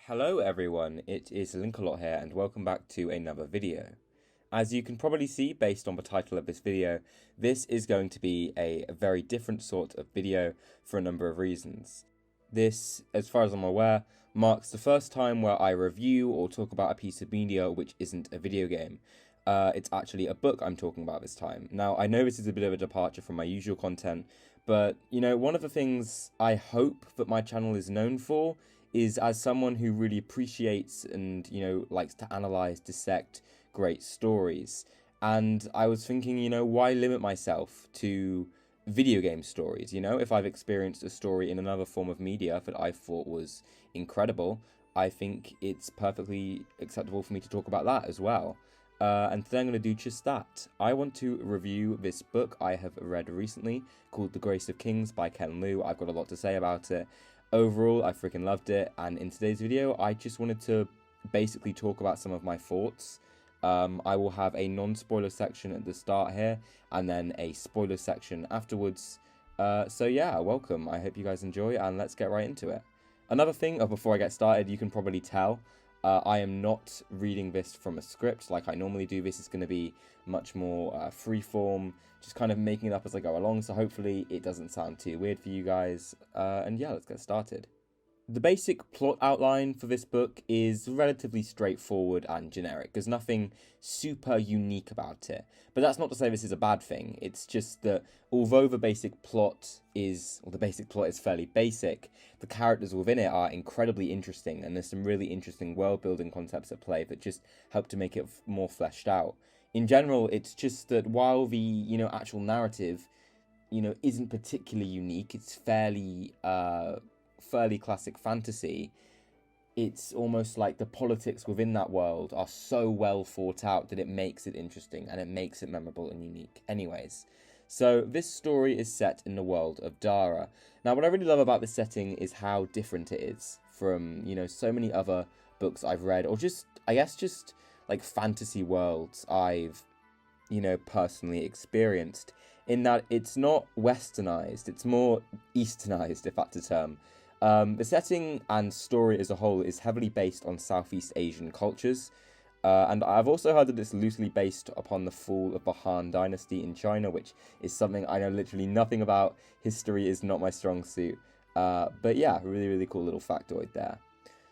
Hello everyone, it is Linkalot here and welcome back to another video. As you can probably see based on the title of this video, this is going to be a very different sort of video for a number of reasons. This, as far as I'm aware, marks the first time where I review or talk about a piece of media which isn't a video game. It's actually a book I'm talking about this time. Now, I know this is a bit of a departure from my usual content, but, one of the things I hope that my channel is known for is as someone who really appreciates and, likes to analyze, dissect great stories. And I was thinking, why limit myself to video game stories? If I've experienced a story in another form of media that I thought was incredible, I think it's perfectly acceptable for me to talk about that as well. And today I'm going to do just that. I want to review this book I have read recently called The Grace of Kings by Ken Liu. I've got a lot to say about it. Overall, I freaking loved it, and in today's video, I just wanted to basically talk about some of my thoughts. I will have a non-spoiler section at the start here, and then a spoiler section afterwards. So yeah, welcome. I hope you guys enjoy, and let's get right into it. Another thing, before I get started, you can probably tell, I am not reading this from a script like I normally do. This is going to be much more freeform, just kind of making it up as I go along, so hopefully it doesn't sound too weird for you guys. And yeah, let's get started. The basic plot outline for this book is relatively straightforward and generic. There's nothing super unique about it. But that's not to say this is a bad thing. It's just that although the basic plot is fairly basic, the characters within it are incredibly interesting, and there's some really interesting world-building concepts at play that just help to make it more fleshed out. In general, it's just that while the, actual narrative, isn't particularly unique, it's fairly classic fantasy, it's almost like the politics within that world are so well thought out that it makes it interesting and it makes it memorable and unique anyways. So this story is set in the world of Dara. Now, what I really love about this setting is how different it is from, so many other books I've read, or just, I guess, just like fantasy worlds I've, personally experienced, in that it's not westernized, it's more easternized, if that's a term. The setting and story as a whole is heavily based on Southeast Asian cultures, and I've also heard that it's loosely based upon the fall of the Han Dynasty in China, which is something I know literally nothing about. History is not my strong suit, but yeah, really, really cool little factoid there.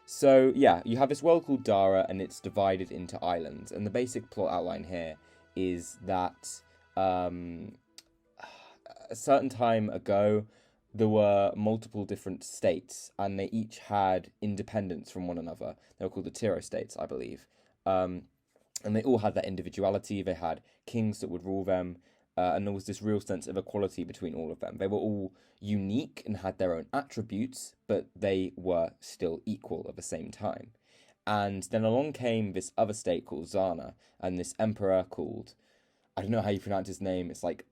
So yeah, you have this world called Dara, and it's divided into islands, and the basic plot outline here is that a certain time ago, there were multiple different states, and they each had independence from one another. They were called the Tiro states, I believe. And they all had that individuality. They had kings that would rule them, and there was this real sense of equality between all of them. They were all unique and had their own attributes, but they were still equal at the same time. And then along came this other state called Zana, and this emperor called, I don't know how you pronounce his name. It's like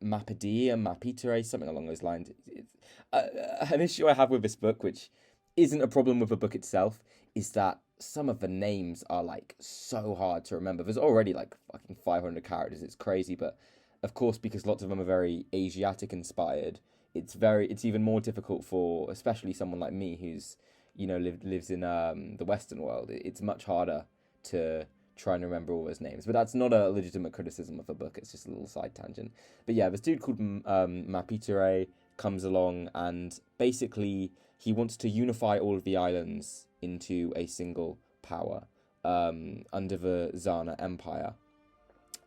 Mapitere, something along those lines. It's, an issue I have with this book, which isn't a problem with the book itself, is that some of the names are like so hard to remember. There's already like fucking 500 characters. It's crazy, but of course, because lots of them are very Asiatic inspired, it's even more difficult for especially someone like me who's lives in the Western world. It's much harder to try and remember all those names, but that's not a legitimate criticism of the book. It's just a little side tangent. But yeah, this dude called Mapitere comes along, and basically he wants to unify all of the islands into a single power under the Zana Empire.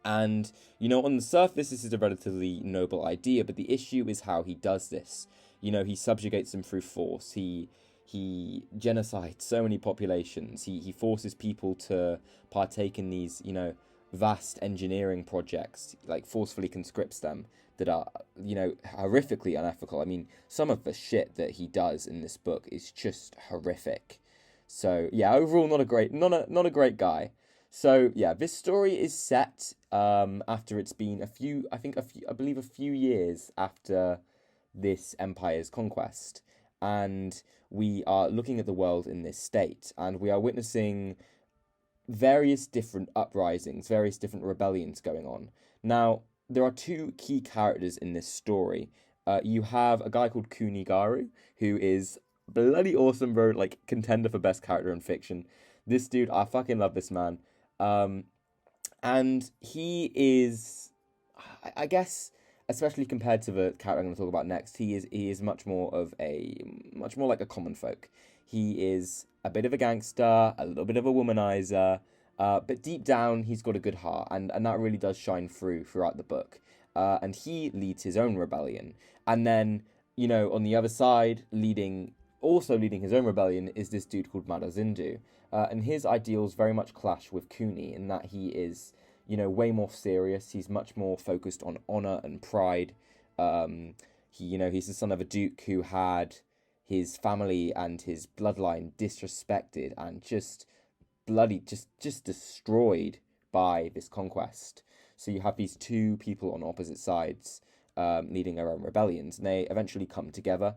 And, on the surface, this is a relatively noble idea, but the issue is how he does this. He subjugates them through force. He genocides so many populations. He forces people to partake in these, vast engineering projects, like forcefully conscripts them that are, horrifically unethical. I mean, some of the shit that he does in this book is just horrific. So yeah, overall not a great guy. So yeah, this story is set after it's been I believe a few years after this empire's conquest. And we are looking at the world in this state, and we are witnessing various different uprisings, various different rebellions going on. Now, there are two key characters in this story. You have a guy called Kunigaru, who is bloody awesome, bro. Like, contender for best character in fiction. This dude, I fucking love this man. Um, and he is, I guess, especially compared to the character I'm going to talk about next, he is much more like a common folk. He is a bit of a gangster, a little bit of a womanizer, but deep down he's got a good heart, and that really does shine throughout the book. And he leads his own rebellion, and then on the other side, also leading his own rebellion, is this dude called Madazindu. And his ideals very much clash with Cooney in that he is, way more serious. He's much more focused on honor and pride. He's the son of a duke who had his family and his bloodline disrespected and just bloody, just destroyed by this conquest. So you have these two people on opposite sides, leading their own rebellions, and they eventually come together.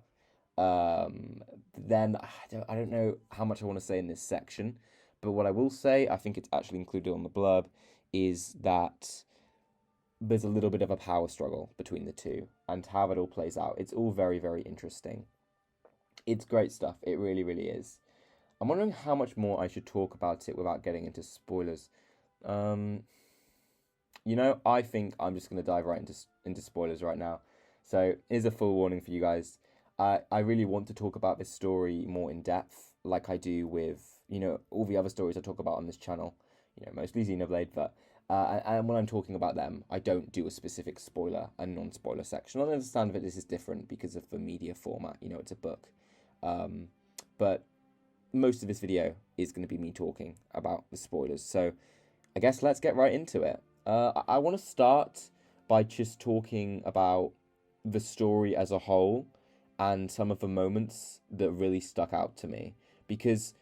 Then I don't know how much I want to say in this section, but what I will say, I think it's actually included on the blurb, is that there's a little bit of a power struggle between the two and how it all plays out. It's all very, very interesting. It's great stuff. It really, really is. I'm wondering how much more I should talk about it without getting into spoilers. I think I'm just going to dive right into spoilers right now. So here's a full warning for you guys. I really want to talk about this story more in depth, like I do with, all the other stories I talk about on this channel, mostly Xenoblade, but, and when I'm talking about them, I don't do a specific spoiler and non-spoiler section. I understand that this is different because of the media format, it's a book, but most of this video is going to be me talking about the spoilers, so I guess let's get right into it. I want to start by just talking about the story as a whole, and some of the moments that really stuck out to me, because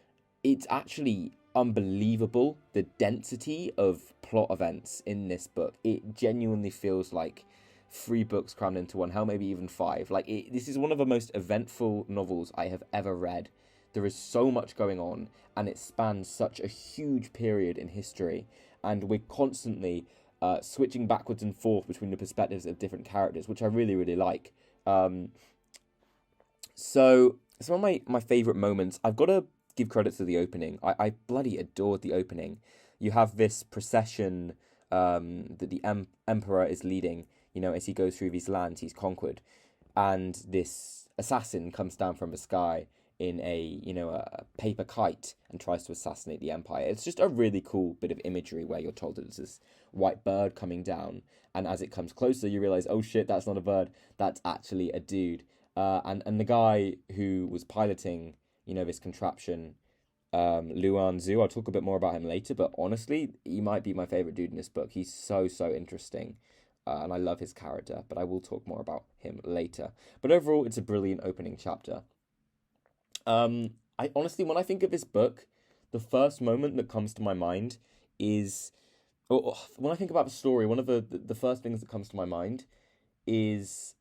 it's actually unbelievable the density of plot events in this book. It genuinely feels like 3 books crammed into one, hell, maybe even 5. This is one of the most eventful novels I have ever read. There is so much going on, and it spans such a huge period in history, and we're constantly switching backwards and forth between the perspectives of different characters, which I really, really like. So some of my favourite moments, I've got to give credit to the opening. I bloody adored the opening. You have this procession that the Emperor is leading, as he goes through these lands he's conquered. And this assassin comes down from the sky in a paper kite and tries to assassinate the Empire. It's just a really cool bit of imagery where you're told that it's this white bird coming down. And as it comes closer, you realise, oh shit, that's not a bird. That's actually a dude. And the guy who was piloting, this contraption, Luan Zhu, I'll talk a bit more about him later, but honestly, he might be my favourite dude in this book. He's so interesting, and I love his character, but I will talk more about him later. But overall, it's a brilliant opening chapter. I honestly, when I think of this book, the first moment that comes to my mind is, when I think about the story, one of the first things that comes to my mind is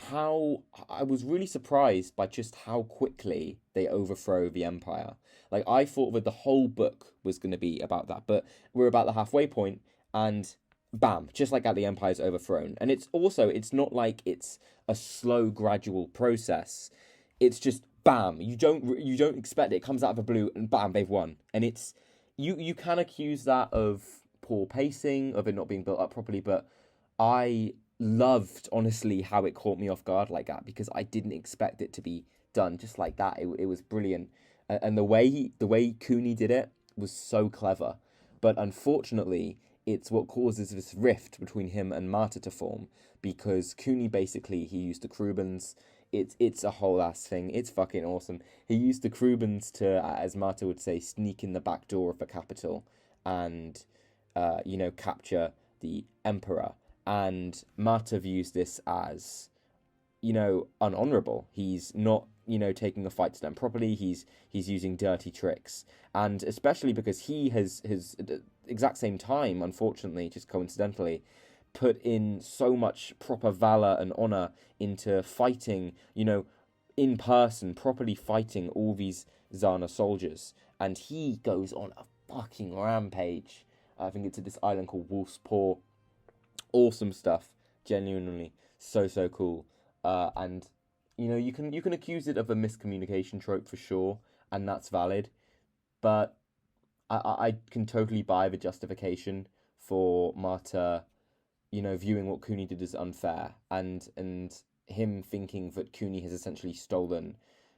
how I was really surprised by just how quickly they overthrow the Empire. Like, I thought that the whole book was going to be about that, but we're about the halfway point, and bam, just like that, the Empire's overthrown. And it's not like it's a slow, gradual process. It's just bam, you don't expect it. It comes out of the blue, and bam, they've won. And it's you can accuse that of poor pacing, of it not being built up properly, but I loved, honestly, how it caught me off guard like that, because I didn't expect it to be done just like that. It was brilliant, and the way Cooney did it was so clever. But unfortunately, it's what causes this rift between him and Marta to form, because Cooney basically, he used the Krubans. It's a whole ass thing. It's fucking awesome. He used the Krubans to, as Marta would say, sneak in the back door of the capital and capture the Emperor. And Marta views this as, unhonorable. He's not, taking the fight to them properly. He's using dirty tricks. And especially because he has at the exact same time, unfortunately, just coincidentally, put in so much proper valor and honor into fighting, in person, properly fighting all these Zana soldiers. And he goes on a fucking rampage. I think it's at this island called Wolf's Paw. Awesome stuff, genuinely so cool. And you can accuse it of a miscommunication trope for sure, and that's valid. But I can totally buy the justification for Marta, viewing what Cooney did as unfair, and him thinking that Cooney has essentially stolen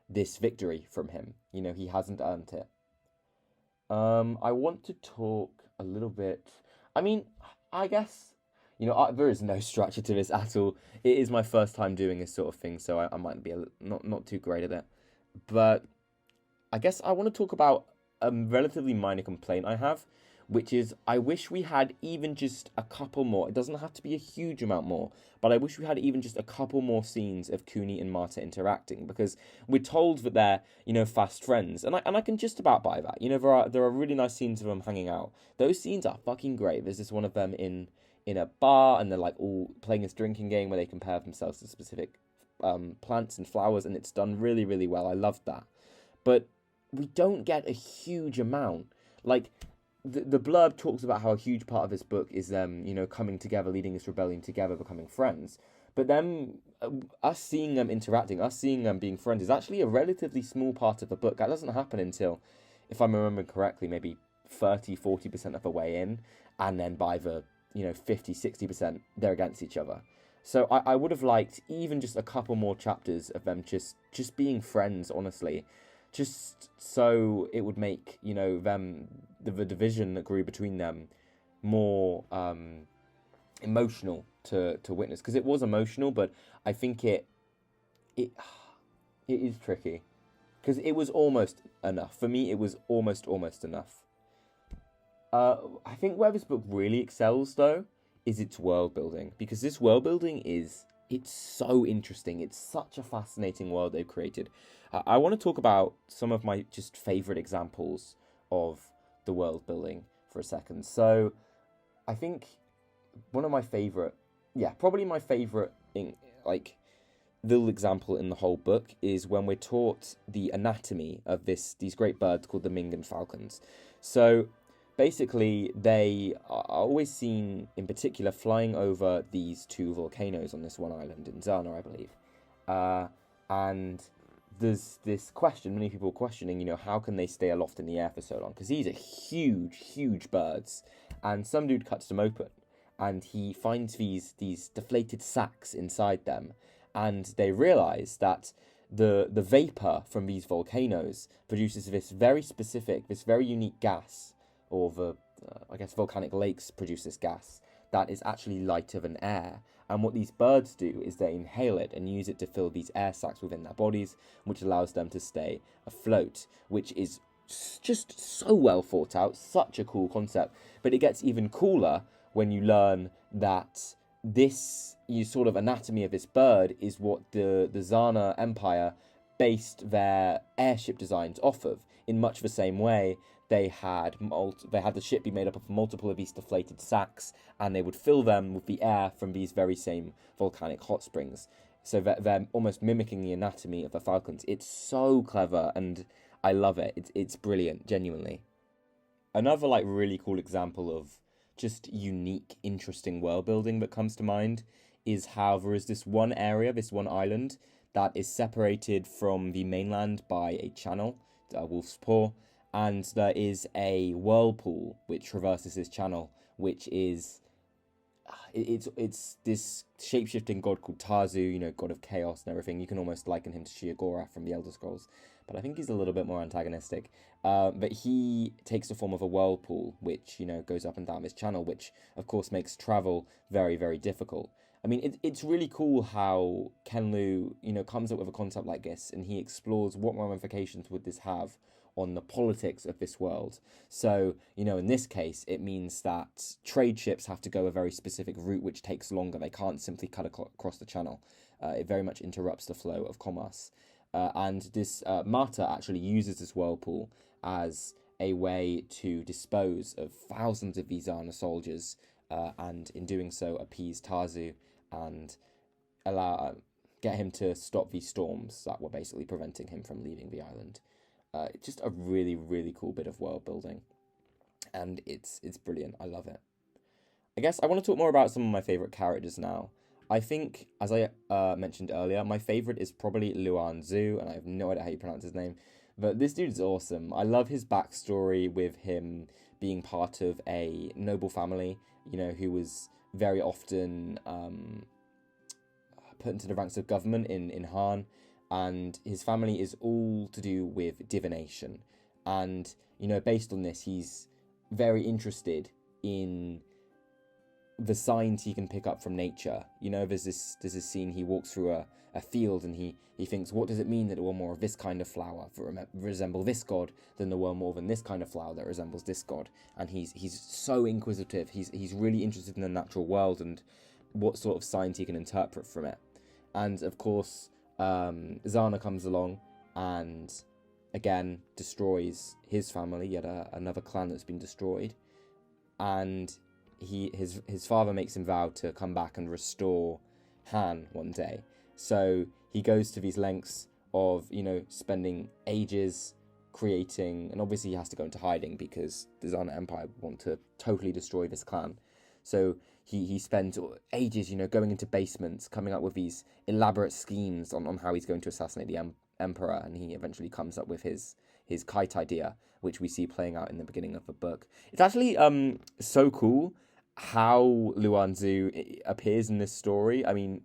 this victory from him. He hasn't earned it. I want to talk a little bit. I mean, I guess there is no structure to this at all. It is my first time doing this sort of thing, so I might be not too great at it. But I guess I want to talk about a relatively minor complaint I have, which is I wish we had even just a couple more. It doesn't have to be a huge amount more, but I wish we had even just a couple more scenes of Cooney and Marta interacting, because we're told that they're fast friends, and I can just about buy that. There are really nice scenes of them hanging out. Those scenes are fucking great. There's this one of them in a bar, and they're like all playing this drinking game where they compare themselves to specific plants and flowers, and it's done really, really well. I loved that, but we don't get a huge amount. Like, the blurb talks about how a huge part of this book is them, coming together, leading this rebellion together, becoming friends. But then us seeing them interacting, us seeing them being friends is actually a relatively small part of the book. That doesn't happen until, if I'm remembering correctly, maybe 30-40% of the way in, and then by the 50-60% they're against each other. So I would have liked even just a couple more chapters of them just being friends, honestly. Just so it would make, the division that grew between them more emotional to witness. Because it was emotional, but I think it is tricky. Because it was almost enough. For me, it was almost enough. I think where this book really excels, though, is its world building. Because this world building it's so interesting. It's such a fascinating world they've created. I want to talk about some of my just favorite examples of the world building for a second. So I think one of my favorite, probably my favorite little example in the whole book is when we're taught the anatomy of these great birds called the Mingan falcons. So basically, they are always seen, in particular, flying over these two volcanoes on this one island in Zana, I believe. And there's this question, many people questioning, how can they stay aloft in the air for so long? Because these are huge, huge birds. And some dude cuts them open, and he finds these deflated sacs inside them. And they realize that the vapor from these volcanoes produces this very specific, this very unique gas, or volcanic lakes produce this gas that is actually lighter than air. And what these birds do is they inhale it and use it to fill these air sacs within their bodies, which allows them to stay afloat, which is just so well thought out, such a cool concept. But it gets even cooler when you learn that this sort of anatomy of this bird is what the Zana Empire based their airship designs off of, in much the same way they had the ship be made up of multiple of these deflated sacs, and they would fill them with the air from these very same volcanic hot springs. So they're almost mimicking the anatomy of the falcons. It's so clever, and I love it. It's brilliant, genuinely. Another really cool example of just unique, interesting world building that comes to mind is how there is this one area, this one island, that is separated from the mainland by a channel, Wolf's Paw, and there is a whirlpool which traverses this channel, which is it's this shape-shifting god called Tarzu, god of chaos and everything. You can almost liken him to Sheogorath from the Elder Scrolls, but I think he's a little bit more antagonistic. But he takes the form of a whirlpool, which goes up and down this channel, which of course makes travel very, very difficult. I mean, it's really cool how Ken Liu, comes up with a concept like this, and he explores what ramifications would this have on the politics of this world. So, in this case, it means that trade ships have to go a very specific route, which takes longer. They can't simply cut across the channel. It very much interrupts the flow of commerce. And this Marta actually uses this whirlpool as a way to dispose of thousands of these Zana soldiers, and in doing so appease Tarzu and get him to stop these storms that were basically preventing him from leaving the island. It's just a really, really cool bit of world building, and it's brilliant. I love it. I guess I want to talk more about some of my favourite characters now. I think, as I mentioned earlier, my favorite is probably Luan Zhu, and I have no idea how you pronounce his name. But this dude is awesome. I love his backstory with him being part of a noble family, who was very often put into the ranks of government in Han, and his family is all to do with divination. And, based on this, he's very interested in the signs he can pick up from nature. There's this scene, he walks through a field and he thinks, what does it mean that it were more of this kind of flower that resemble this god than there were more than this kind of flower that resembles this god? And he's so inquisitive. He's really interested in the natural world and what sort of signs he can interpret from it. And of course, Zana comes along and again destroys his family, yet another clan that's been destroyed. And his father makes him vow to come back and restore Han one day. So he goes to these lengths of, spending ages creating, and obviously he has to go into hiding because the Zana Empire want to totally destroy this clan. So he spends ages, going into basements, coming up with these elaborate schemes on how he's going to assassinate the Emperor, and he eventually comes up with his kite idea, which we see playing out in the beginning of the book. It's actually so cool how Luan Zhu appears in this story. I mean,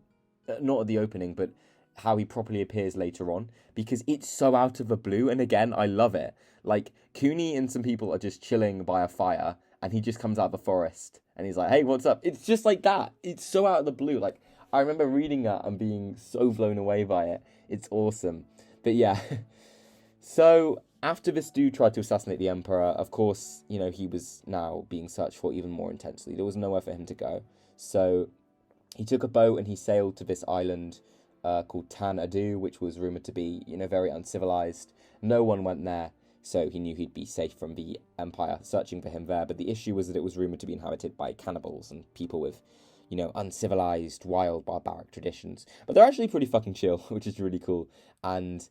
not at the opening, but how he properly appears later on, because it's so out of the blue, and again, I love it. Like, Cooney and some people are just chilling by a fire, and he just comes out of the forest, and he's like, hey, what's up? It's just like that. It's so out of the blue. Like, I remember reading that and being so blown away by it. It's awesome. But yeah, so after this dude tried to assassinate the Emperor, of course, he was now being searched for even more intensely. There was nowhere for him to go. So he took a boat and he sailed to this island called Tan Adu, which was rumored to be, very uncivilized. No one went there, so he knew he'd be safe from the Empire searching for him there. But the issue was that it was rumored to be inhabited by cannibals and people with, uncivilized, wild, barbaric traditions. But they're actually pretty fucking chill, which is really cool. And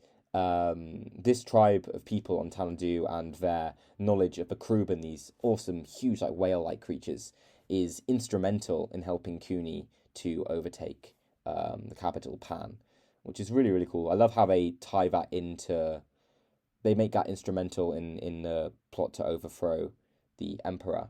this tribe of people on Tanadu and their knowledge of the Kruben, these awesome, huge, like whale-like creatures, is instrumental in helping Cooney to overtake the capital, Pan, which is really, really cool. I love how they tie that into... They make that instrumental in the plot to overthrow the Emperor.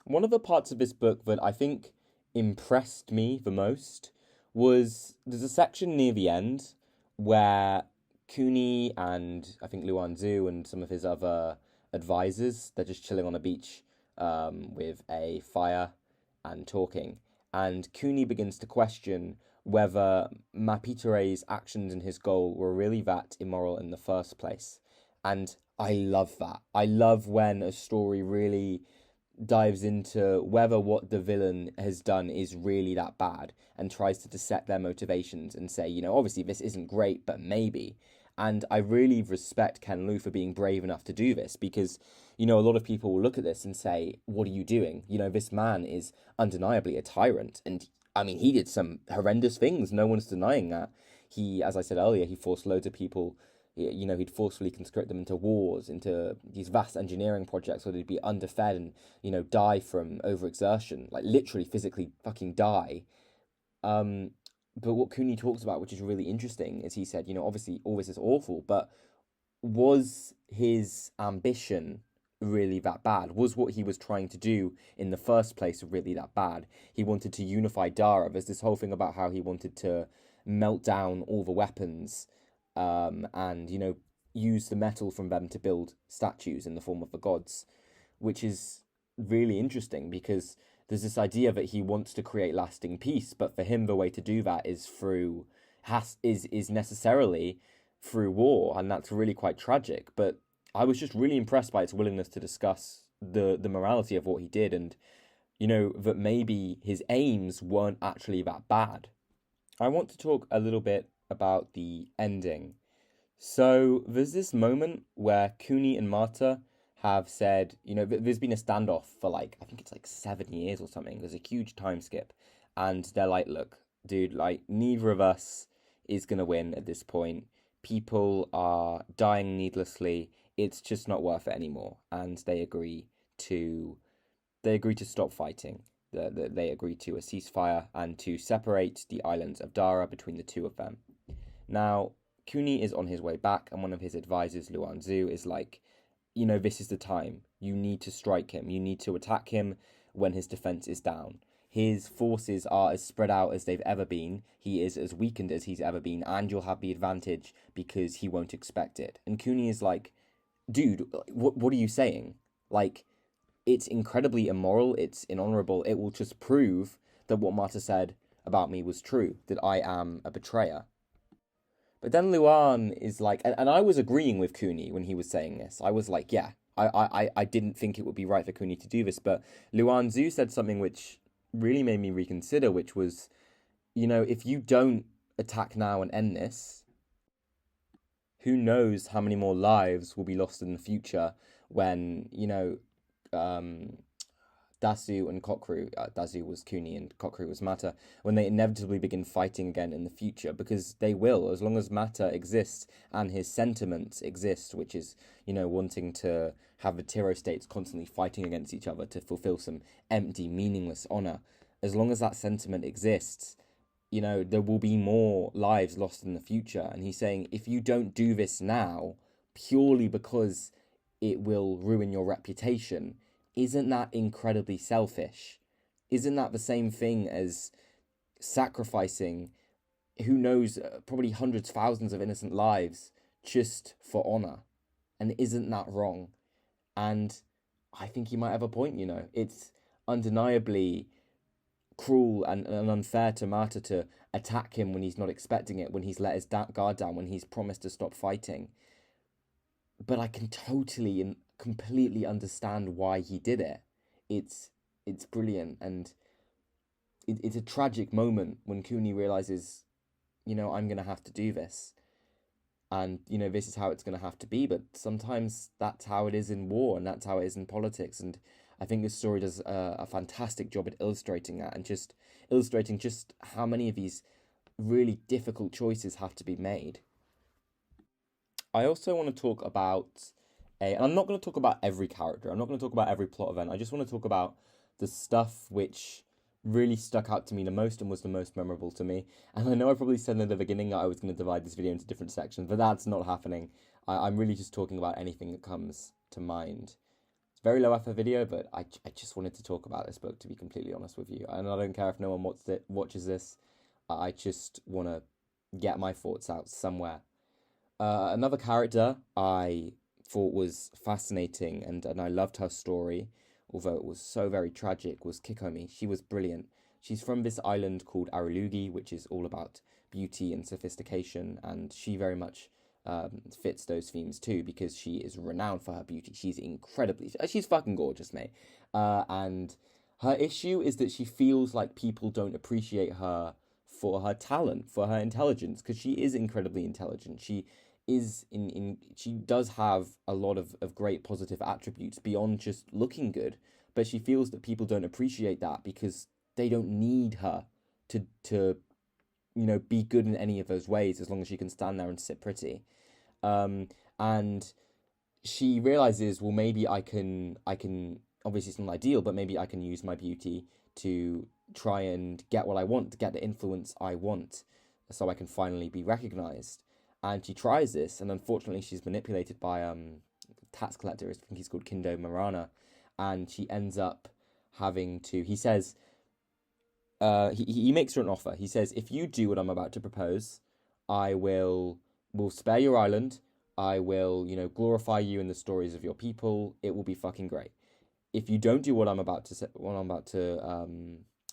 One of the parts of this book that I think impressed me the most was there's a section near the end where Cooney and I think Luan Zhu and some of his other advisors, they're just chilling on a beach with a fire and talking. And Cooney begins to question whether Mapitere's actions and his goal were really that immoral in the first place. And I love that. I love when a story really dives into whether what the villain has done is really that bad and tries to dissect their motivations and say, obviously this isn't great, but maybe. And I really respect Ken Liu for being brave enough to do this because, a lot of people will look at this and say, what are you doing? This man is undeniably a tyrant. And I mean, he did some horrendous things. No one's denying that. He, as I said earlier, he forced loads of people, he'd forcefully conscript them into wars, into these vast engineering projects where they'd be underfed and, die from overexertion, like literally physically fucking die. But what Cooney talks about, which is really interesting, is he said, obviously all this is awful, but was his ambition really that bad? Was what he was trying to do in the first place really that bad? He wanted to unify Dara. There's this whole thing about how he wanted to melt down all the weapons and, use the metal from them to build statues in the form of the gods, which is really interesting because there's this idea that he wants to create lasting peace, but for him the way to do that is necessarily through war, and that's really quite tragic. But I was just really impressed by its willingness to discuss the morality of what he did, and that maybe his aims weren't actually that bad. I want to talk a little bit about the ending. So there's this moment where Cooney and Marta have said, there's been a standoff for I think it's 7 years or something. There's a huge time skip. And they're like, look, dude, neither of us is going to win at this point. People are dying needlessly. It's just not worth it anymore. And they agree to stop fighting. they agree to a ceasefire and to separate the islands of Dara between the two of them. Now, Kuni is on his way back, and one of his advisors, Luan Zhu, is like, this is the time. You need to strike him. You need to attack him when his defense is down. His forces are as spread out as they've ever been. He is as weakened as he's ever been, and you'll have the advantage because he won't expect it. And Kuni is like, dude, what are you saying? Like, it's incredibly immoral. It's inhonorable. It will just prove that what Marta said about me was true, that I am a betrayer. But then Luan is like, and I was agreeing with Kuni when he was saying this. I was like, yeah, I didn't think it would be right for Kuni to do this. But Luan Zhu said something which really made me reconsider, which was, if you don't attack now and end this, who knows how many more lives will be lost in the future when, Dasu and Kokru, Dasu was Kuni and Kokru was Mata, when they inevitably begin fighting again in the future, because they will, as long as Mata exists and his sentiments exist, which is, wanting to have the Tiro states constantly fighting against each other to fulfill some empty, meaningless honor. As long as that sentiment exists, there will be more lives lost in the future. And he's saying, if you don't do this now, purely because it will ruin your reputation, isn't that incredibly selfish? Isn't that the same thing as sacrificing, who knows, probably hundreds, thousands of innocent lives just for honor? And isn't that wrong? And I think he might have a point, It's undeniably cruel and unfair to Mata to attack him when he's not expecting it, when he's let his guard down, when he's promised to stop fighting. But I can totally and completely understand why he did it. It's brilliant, and it's a tragic moment when Kuni realizes, I'm gonna have to do this, and this is how it's gonna have to be. But sometimes that's how it is in war, and that's how it is in politics. And I think this story does a fantastic job at illustrating that, and just illustrating just how many of these really difficult choices have to be made. I also want to talk about and I'm not going to talk about every character. I'm not going to talk about every plot event. I just want to talk about the stuff which really stuck out to me the most and was the most memorable to me. And I know I probably said in the beginning that I was going to divide this video into different sections, but that's not happening. I'm really just talking about anything that comes to mind. It's a very low effort video, but I just wanted to talk about this book, to be completely honest with you. And I don't care if no one watches this. I just want to get my thoughts out somewhere. Another character I thought was fascinating, and I loved her story, although it was so very tragic, was Kikomi. She was brilliant. She's from this island called Aralugi, which is all about beauty and sophistication, and she very much fits those themes too, because she is renowned for her beauty. She's fucking gorgeous, mate. And her issue is that she feels like people don't appreciate her for her talent, for her intelligence, because she is incredibly intelligent. She does have a lot of great positive attributes beyond just looking good, but she feels that people don't appreciate that because they don't need her to be good in any of those ways, as long as she can stand there and sit pretty. And she realizes, well, maybe I can obviously it's not ideal, but maybe I can use my beauty to try and get what I want, to get the influence I want, so I can finally be recognized. And she tries this, and unfortunately she's manipulated by tax collector, I think he's called Kindo Marana, and she ends up having to, he says, he makes her an offer. He says, if you do what I'm about to propose, I will spare your island, I will, glorify you in the stories of your people, it will be fucking great. If you don't do what I'm about to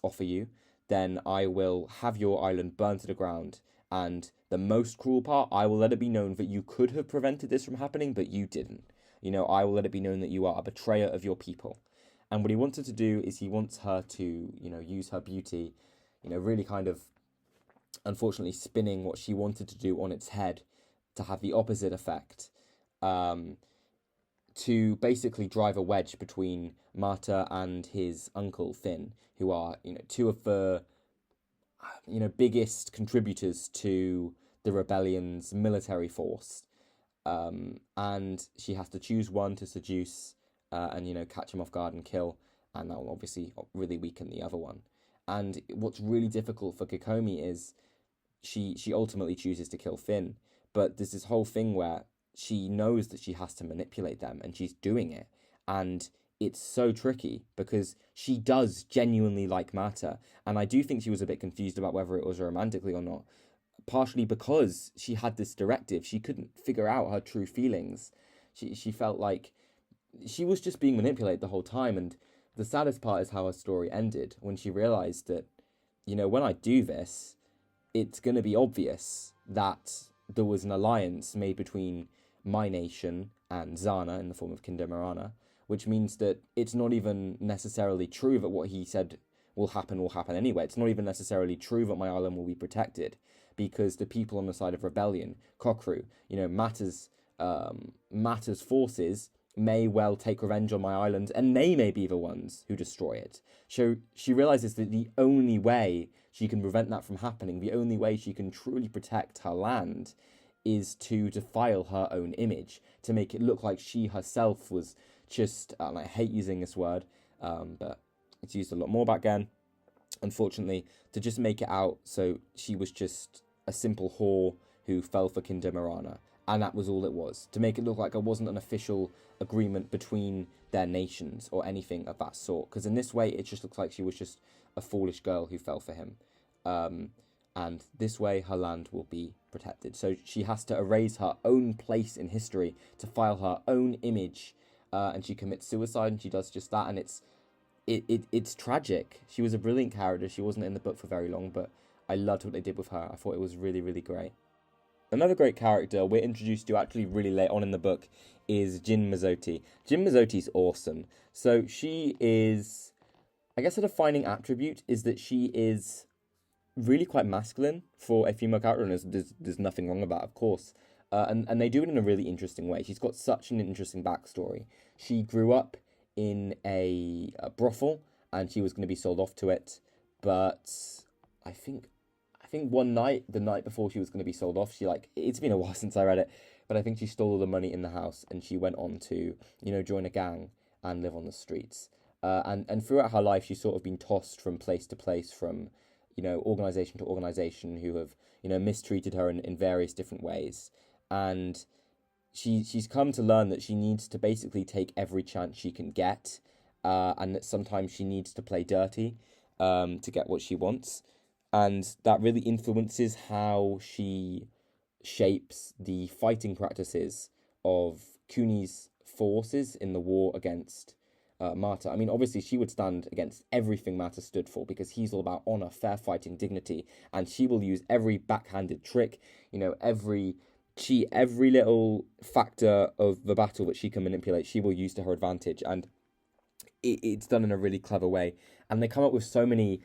offer you, then I will have your island burned to the ground. And the most cruel part, I will let it be known that you could have prevented this from happening, but you didn't. I will let it be known that you are a betrayer of your people. And what he wants her to do is he wants her to, use her beauty, really kind of, unfortunately, spinning what she wanted to do on its head to have the opposite effect, to basically drive a wedge between Marta and his uncle Finn, who are, two of the biggest contributors to the rebellion's military force. And she has to choose one to seduce and, catch him off guard and kill. and that will obviously really weaken the other one. And what's really difficult for Kikomi is she ultimately chooses to kill Finn, but there's this whole thing where she knows that she has to manipulate them, and she's doing it, and it's so tricky because she does genuinely like Mata, and I do think she was a bit confused about whether it was romantically or not, partially because she had this directive. She couldn't figure out her true feelings. She felt like she was just being manipulated the whole time, and the saddest part is how her story ended when she realized that, when I do this, it's going to be obvious that there was an alliance made between my nation and Zana in the form of Kinder Morana, which means that it's not even necessarily true that what he said will happen anyway. It's not even necessarily true that my island will be protected, because the people on the side of rebellion, Kokru, Mata's forces may well take revenge on my island, and they may be the ones who destroy it. So she realizes that the only way she can prevent that from happening, the only way she can truly protect her land, is to defile her own image, to make it look like she herself was just, and I hate using this word, but it's used a lot more back then, unfortunately, to just make it out so she was just a simple whore who fell for Kinder Morana. And that was all it was, to make it look like it wasn't an official agreement between their nations or anything of that sort. Because in this way, it just looks like she was just a foolish girl who fell for him. And this way, her land will be protected. So she has to erase her own place in history to file her own image. And she commits suicide, and she does just that. And it's tragic. She was a brilliant character. She wasn't in the book for very long, but I loved what they did with her. I thought it was really, really great. Another great character we're introduced to actually really late on in the book is Jin Mizote. Jin Mizote's awesome. So she is, I guess a defining attribute is that she is really quite masculine for a female character, and there's nothing wrong about it, of course. And they do it in a really interesting way. She's got such an interesting backstory. She grew up in a brothel, and she was going to be sold off to it, but I think one night, the night before she was going to be sold off, it's been a while since I read it, but I think she stole all the money in the house, and she went on to, join a gang and live on the streets. And throughout her life, she's sort of been tossed from place to place, from, organization to organization, who have, mistreated her in various different ways. And she's come to learn that she needs to basically take every chance she can get, and that sometimes she needs to play dirty to get what she wants. And that really influences how she shapes the fighting practices of Kuni's forces in the war against Mata. I mean, obviously, she would stand against everything Mata stood for, because he's all about honor, fair fighting, dignity, and she will use every backhanded trick, every cheat, every little factor of the battle that she can manipulate, she will use to her advantage, and it's done in a really clever way. And they come up with so many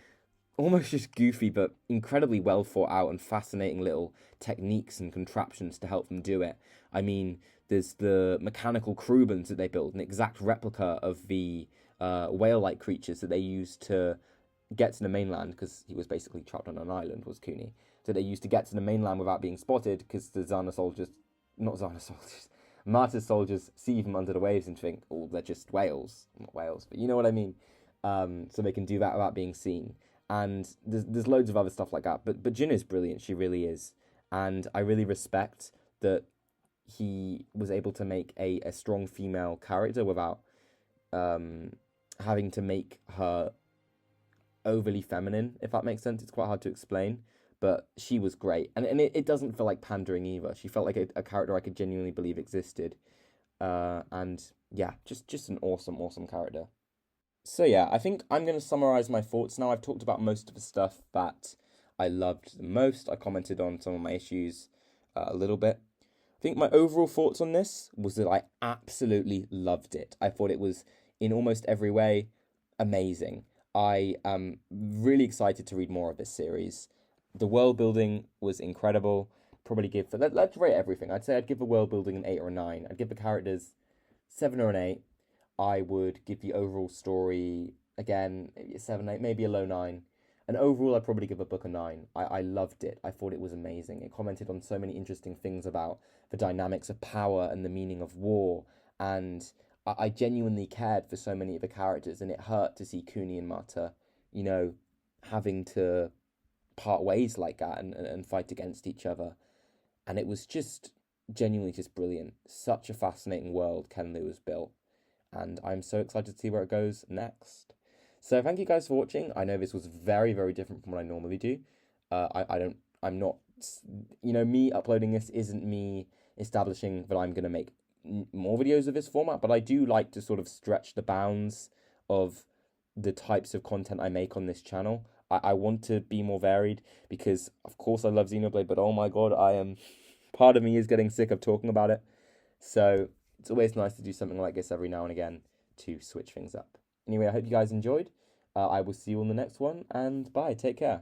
almost just goofy but incredibly well thought out and fascinating little techniques and contraptions to help them do it. I mean, there's the mechanical Krubans that they build, an exact replica of the whale-like creatures that they used to get to the mainland, because he was basically trapped on an island, was Kuni. So they used to get to the mainland without being spotted, because the Mata's soldiers see them under the waves and think, oh, they're just whales. Not whales, but you know what I mean. So they can do that without being seen. And there's loads of other stuff like that. But Jin is brilliant. She really is. And I really respect that he was able to make a strong female character without having to make her overly feminine, if that makes sense. It's quite hard to explain. But she was great. And it doesn't feel like pandering either. She felt like a character I could genuinely believe existed. And yeah, just an awesome, awesome character. So yeah, I think I'm going to summarize my thoughts now. I've talked about most of the stuff that I loved the most. I commented on some of my issues a little bit. I think my overall thoughts on this was that I absolutely loved it. I thought it was, in almost every way, amazing. I am really excited to read more of this series. The world building was incredible. Probably give, let's rate everything. I'd say I'd give the world building an 8 or a 9. I'd give the characters 7 or an 8. I would give the overall story, again, maybe a 7, 8, maybe a low 9. And overall, I'd probably give the book a 9. I loved it. I thought it was amazing. It commented on so many interesting things about the dynamics of power and the meaning of war. And I genuinely cared for so many of the characters, and it hurt to see Cooney and Mata, you know, having to part ways like that and fight against each other. And it was just genuinely just brilliant. Such a fascinating world Ken Liu has built, and I'm so excited to see where it goes next. So thank you guys for watching. I know this was very, very different from what I normally do. I'm not, me uploading this isn't me establishing that I'm going to make more videos of this format, but I do like to sort of stretch the bounds of the types of content I make on this channel. I want to be more varied because, of course, I love Xenoblade, but oh my god, part of me is getting sick of talking about it. So it's always nice to do something like this every now and again to switch things up. Anyway, I hope you guys enjoyed. I will see you on the next one, and bye. Take care.